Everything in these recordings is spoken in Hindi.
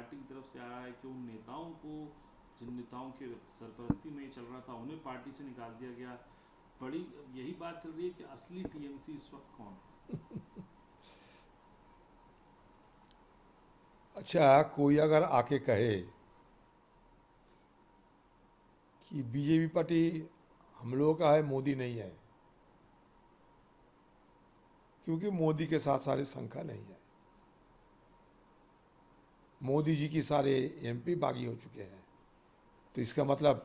पार्टी की तरफ से आ रहा है कि उन नेताओं को, जिन नेताओं के सरपरस्ती में चल रहा था, उन्हें पार्टी से निकाल दिया गया। बड़ी यही बात चल रही है कि असली टीएमसी इस वक्त कौन है। अच्छा, कोई अगर आके कहे कि बीजेपी पार्टी हम लोगों का है, मोदी नहीं है, क्योंकि मोदी के साथ सारे शंका नहीं है। मोदी जी की सारे एमपी बागी हो चुके हैं, तो इसका मतलब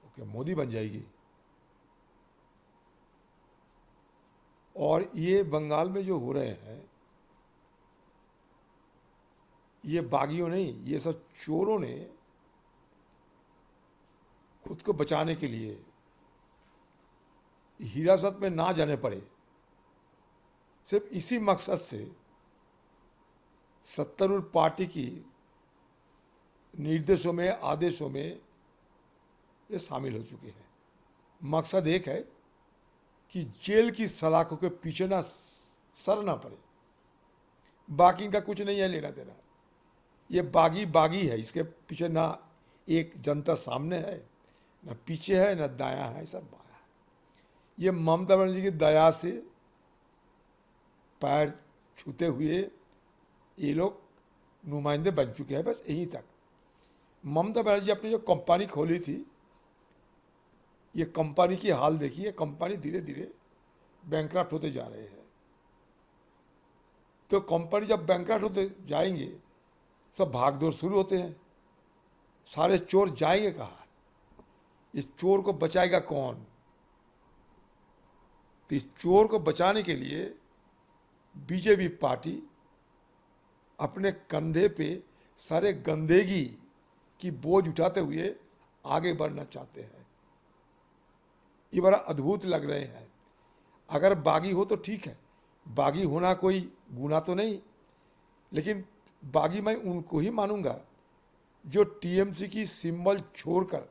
ओके मोदी बन जाएगी। और ये बंगाल में जो हो रहे हैं, ये बागियों नहीं, ये सब चोरों ने खुद को बचाने के लिए, हिरासत में ना जाने पड़े, सिर्फ इसी मकसद से सत्तारूढ़ पार्टी की निर्देशों में, आदेशों में ये शामिल हो चुके हैं। मकसद एक है कि जेल की सलाखों के पीछे ना सर ना पड़े, बाकी इनका कुछ नहीं है लेना देना। ये बागी बागी है, इसके पीछे ना एक जनता सामने है, ना पीछे है, ना दायां है, सब बाया है। ये ममता बनर्जी की दया से पैर छूते हुए ये लोग नुमाइंदे बन चुके हैं, बस यहीं तक। ममता बनर्जी अपनी जो कंपनी खोली थी, ये कंपनी की हाल देखिए, कंपनी धीरे धीरे बैंकक्रप्ट होते जा रहे हैं। तो कंपनी जब बैंकक्रप्ट होते जाएंगे, सब भागदौड़ शुरू होते हैं। सारे चोर जाएंगे कहाँ? इस चोर को बचाएगा कौन? तो इस चोर को बचाने के लिए बीजेपी पार्टी अपने कंधे पे सारे गंदगी की बोझ उठाते हुए आगे बढ़ना चाहते हैं। ये बड़ा अद्भुत लग रहे हैं। अगर बागी हो तो ठीक है, बागी होना कोई गुनाह तो नहीं, लेकिन बागी मैं उनको ही मानूंगा जो टीएमसी की सिंबल छोड़कर,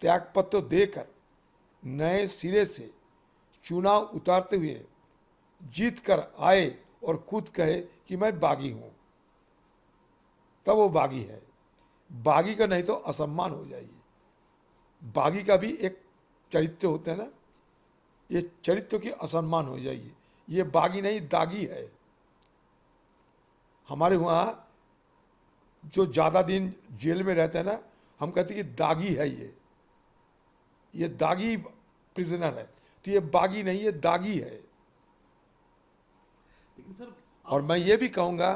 त्यागपत्र देकर, नए सिरे से चुनाव उतारते हुए जीत कर आए और खुद कहे कि मैं बागी हूं, तब वो बागी है। बागी का नहीं तो असम्मान हो जाएगी। बागी का भी एक चरित्र होता है ना, ये चरित्र की असम्मान हो जाएगी। ये बागी नहीं, दागी है। हमारे वहाँ जो ज़्यादा दिन जेल में रहते हैं ना, हम कहते हैं कि दागी है ये दागी प्रिजनर है। तो ये बागी नहीं, ये दागी है। लेकिन सर और मैं ये भी कहूँगा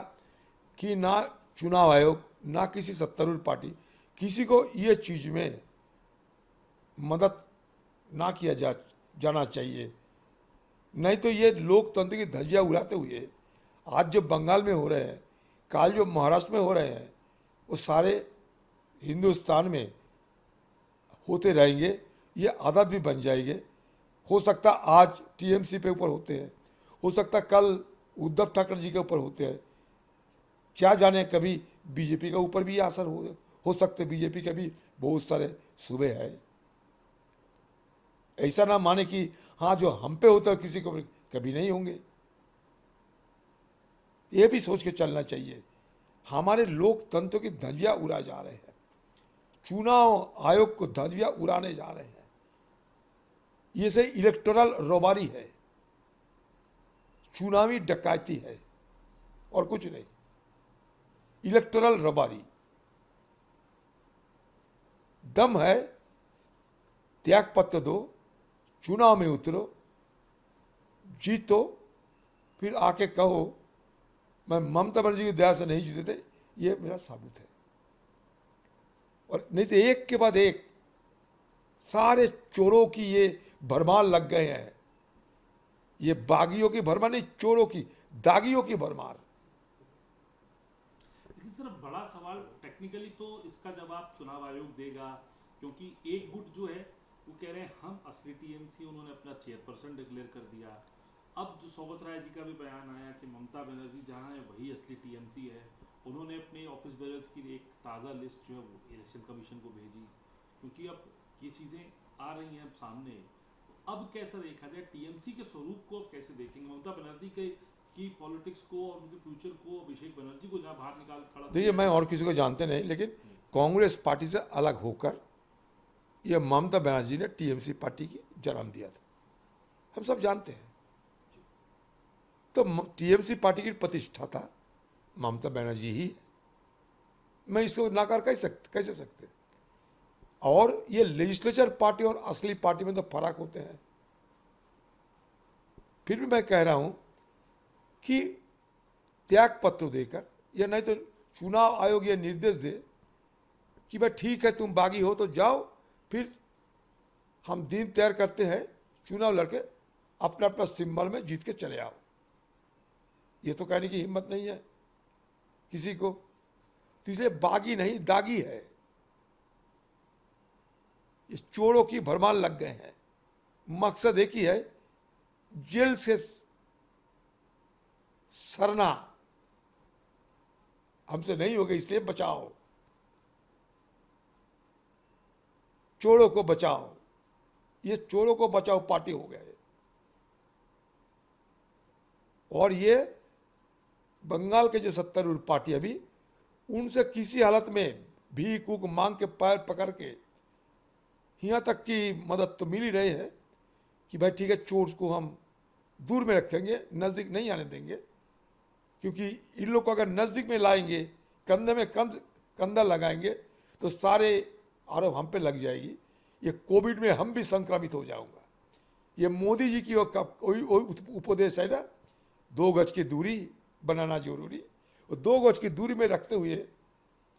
कि ना चुनाव आयोग, ना किसी सत्तारूढ़ पार्टी, किसी को ये चीज़ में मदद ना किया जाना चाहिए। नहीं तो ये लोकतंत्र की धज्जियाँ उड़ाते हुए आज जो बंगाल में हो रहे हैं, काल जो महाराष्ट्र में हो रहे हैं, वो सारे हिंदुस्तान में होते रहेंगे। ये आदत भी बन जाएंगे। हो सकता आज टीएमसी पे ऊपर होते हैं, हो सकता कल उद्धव ठाकरे जी के ऊपर होते हैं, क्या जाने कभी बीजेपी के ऊपर भी असर हो सकते। बीजेपी के भी बहुत सारे सूबे हैं। ऐसा ना माने कि हाँ जो हम पे होता है किसी को कभी नहीं होंगे। ये भी सोच के चलना चाहिए। हमारे लोकतंत्र की धज्जियां उड़ा जा रहे हैं, चुनाव आयोग को धज्जियां उड़ाने जा रहे हैं। ये से इलेक्टोरल रोबारी है, चुनावी डकैती है और कुछ नहीं। इलेक्टोरल रोबारी। दम है, त्यागपत्र दो, चुनाव में उतरो, जीतो, फिर आके कहो मैं ममता बनर्जी की दया से नहीं जीते थे, ये मेरा साबित है। और नहीं तो एक के बाद एक सारे चोरों की ये भरमार लग गए हैं। ये बागियों की भरमार नहीं, चोरों की, दागियों की भरमार। लेकिन सर बड़ा सवाल टेक्निकली तो इसका जवाब चुनाव आयोग देगा, क्योंकि एक गुट जो है वो कह रहे हैं हम असली टीएमसी, उन्होंने अपना चेयरपर्सन डिक्लेयर कर दिया। अब जो सौगत राय जी का भी बयान आया कि ममता बनर्जी जहाँ है वही असली टीएमसी है, उन्होंने अपने ऑफिस बेरर्स की एक ताज़ा लिस्ट जो है वो इलेक्शन कमीशन को भेजी, क्योंकि अब ये चीज़ें आ रही हैं अब सामने। अब कैसा देखा जाए टीएमसी के स्वरूप को, अब कैसे देखेंगे? ममता बनर्जी के की पॉलिटिक्स को और उनके फ्यूचर को, अभिषेक बनर्जी को जहाँ बाहर निकाल खड़ा कर देखिए, दिया। मैं और किसी को जानते नहीं, लेकिन कांग्रेस पार्टी से अलग होकर यह ममता बनर्जी ने टीएमसी पार्टी की जन्म दिया था, हम सब जानते हैं। तो टीएमसी पार्टी की प्रतिष्ठाता ममता बनर्जी ही, मैं इसको नाकार कैसे सकते। और ये लेजिस्लेचर पार्टी और असली पार्टी में तो फर्क होते हैं। फिर भी मैं कह रहा हूं कि त्याग पत्र देकर, या नहीं तो चुनाव आयोग ये निर्देश दे कि भाई ठीक है, तुम बागी हो तो जाओ, फिर हम दिन तैयार करते हैं, चुनाव लड़के अपना अपना सिंबल में जीत के चले आओ। ये तो कहने की हिम्मत नहीं है किसी को। तो इसलिए बागी नहीं, दागी है। इस चोरों की भरमार लग गए हैं। मकसद एक ही है, जेल से सरना हमसे नहीं होगा, इसलिए बचाओ, चोरों को बचाओ। ये चोरों को बचाओ पार्टी हो गए। और ये बंगाल के जो 70 पार्टी अभी, उनसे किसी हालत में भीख ऊख मांग के पैर पकड़ के, यहाँ तक की मदद तो मिल ही रही है कि भाई ठीक है, चोर को हम दूर में रखेंगे, नज़दीक नहीं आने देंगे, क्योंकि इन लोग को अगर नज़दीक में लाएंगे, कंधे में कंधा लगाएंगे, तो सारे आरोप हम पे लग जाएगी। ये कोविड में हम भी संक्रमित हो जाऊंगा। ये मोदी जी की उपदेश है ना, 2 गज की दूरी बनाना जरूरी। 2 गज की दूरी में रखते हुए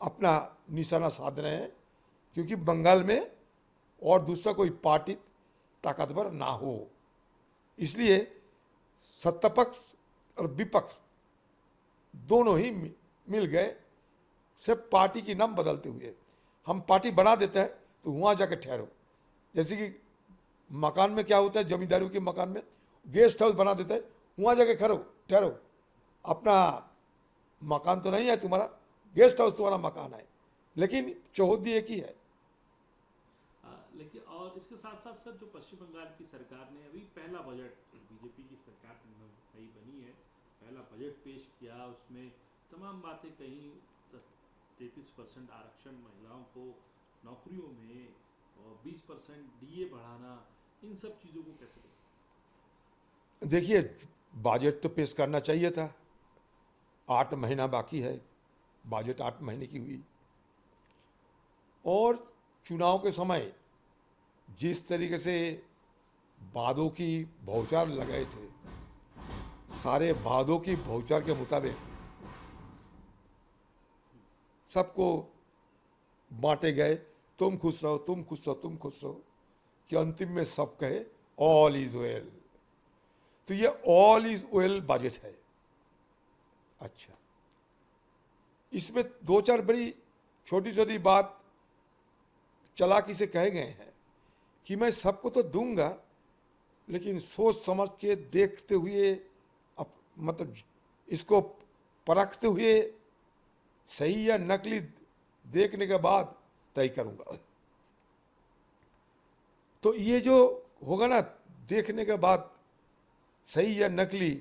अपना निशाना साध रहे हैं, क्योंकि बंगाल में और दूसरा कोई पार्टी ताकतवर ना हो। इसलिए सत्ता पक्ष और विपक्ष दोनों ही मिल गए, सिर्फ पार्टी की नाम बदलते हुए। हम पार्टी बना देते हैं तो वहाँ जाके ठहरो। जैसे कि मकान में क्या होता है, जमींदारों के मकान में गेस्ट हाउस बना देते हैं, वहाँ जाके ठहरो। अपना मकान तो नहीं है तुम्हारा, गेस्ट हाउस तुम्हारा मकान है, लेकिन चौहद्दी एक ही है। लेकिन और इसके साथ साथ सर, जो पश्चिम बंगाल की सरकार ने अभी पहला बजट, बीजेपी की सरकार नई बनी है, पहला बजट पेश किया, उसमें तमाम बातें कहीं, 33% आरक्षण महिलाओं को नौकरियों में और 20% डीए बढ़ाना, इन सब चीज़ों को कैसे देखें? देखिए, बजट तो पेश करना चाहिए था। 8 महीना बाकी है, बजट 8 महीने की हुई। और चुनाव के समय जिस तरीके से वादों की भौचार लगाए थे, सारे वादों की भौचार के मुताबिक सबको बांटे गए, तुम खुश रहो, तुम खुश रहो, तुम खुश रहो, कि अंतिम में सब कहे ऑल इज वेल। तो ये ऑल इज वेल बजट है। अच्छा, इसमें 2-4 बड़ी छोटी छोटी बात चालाकी से कहे गए हैं कि मैं सबको तो दूंगा, लेकिन सोच समझ के देखते हुए, मतलब इसको परखते हुए, सही या नकली देखने के बाद तय करूंगा। तो ये जो होगा ना, देखने के बाद सही या नकली,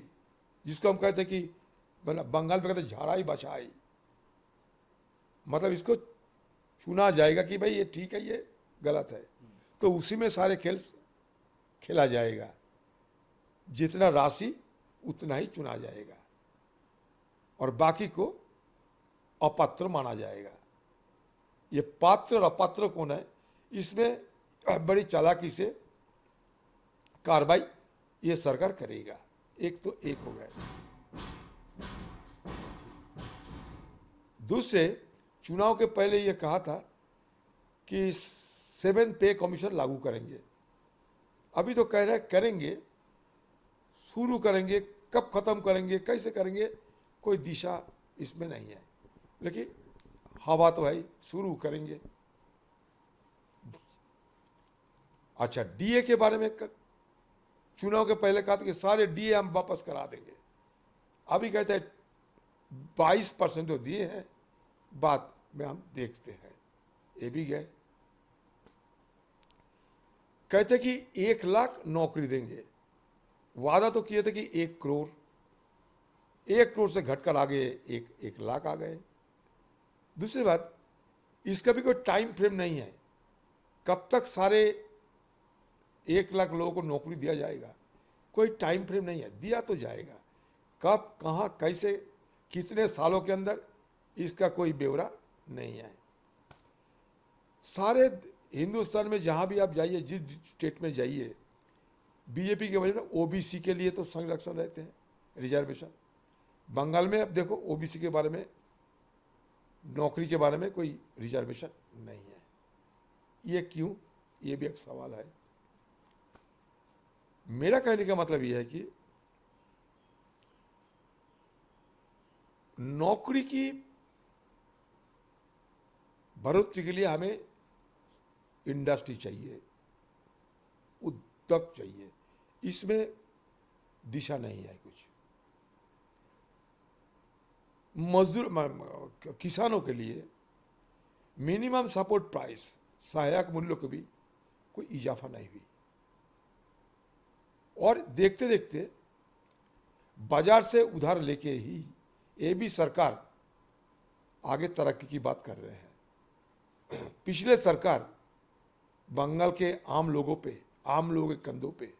जिसको हम कहते हैं कि बंगाल में कहते हैं झाड़ाई बछाई, मतलब इसको चुना जाएगा कि भाई ये ठीक है, ये गलत है, तो उसी में सारे खेल खेला जाएगा। जितना राशि उतना ही चुना जाएगा और बाकी को अपात्र माना जाएगा। ये पात्र और अपात्र कौन है, इसमें बड़ी चालाकी से कार्रवाई ये सरकार करेगा। एक तो एक हो गया। दूसरे, चुनाव के पहले ये कहा था कि 7th पे कमीशन लागू करेंगे। अभी तो कह रहे करेंगे, शुरू करेंगे, कब खत्म करेंगे, कैसे करेंगे, कोई दिशा इसमें नहीं है, लेकिन हवा तो है, शुरू करेंगे। अच्छा, डीए के बारे में चुनाव के पहले कहा था कि सारे डीए हम वापस करा देंगे। अभी कहते हैं 22% तो दिए हैं, बाद में हम देखते हैं। ये भी गए। कहते कि 1 लाख नौकरी देंगे, वादा तो किए थे कि 1 करोड़। 1 करोड़ से घटकर आगे 1 लाख आ गए। दूसरी बात, इसका भी कोई टाइम फ्रेम नहीं है, कब तक सारे 1 लाख लोगों को नौकरी दिया जाएगा, कोई टाइम फ्रेम नहीं है। दिया तो जाएगा, कब, कहाँ, कैसे, कितने सालों के अंदर, इसका कोई ब्यौरा नहीं है। सारे हिंदुस्तान में जहाँ भी आप जाइए, जिस स्टेट में जाइए, बीजेपी के वजह में ओबीसी के लिए तो संरक्षण रहते हैं, रिजर्वेशन। बंगाल में अब देखो, ओबीसी के बारे में, नौकरी के बारे में कोई रिजर्वेशन नहीं है। ये क्यों, ये भी एक सवाल है। मेरा कहने का मतलब यह है कि नौकरी की बढ़ोतरी के लिए हमें इंडस्ट्री चाहिए, उद्योग चाहिए, इसमें दिशा नहीं है कुछ। मजदूर, किसानों के लिए मिनिमम सपोर्ट प्राइस, सहायक मूल्यों को भी कोई इजाफा नहीं हुई। और देखते देखते बाजार से उधार लेके ही ये भी सरकार आगे तरक्की की बात कर रहे हैं। पिछले सरकार बंगाल के आम लोगों पे, आम लोगों के कंधों पे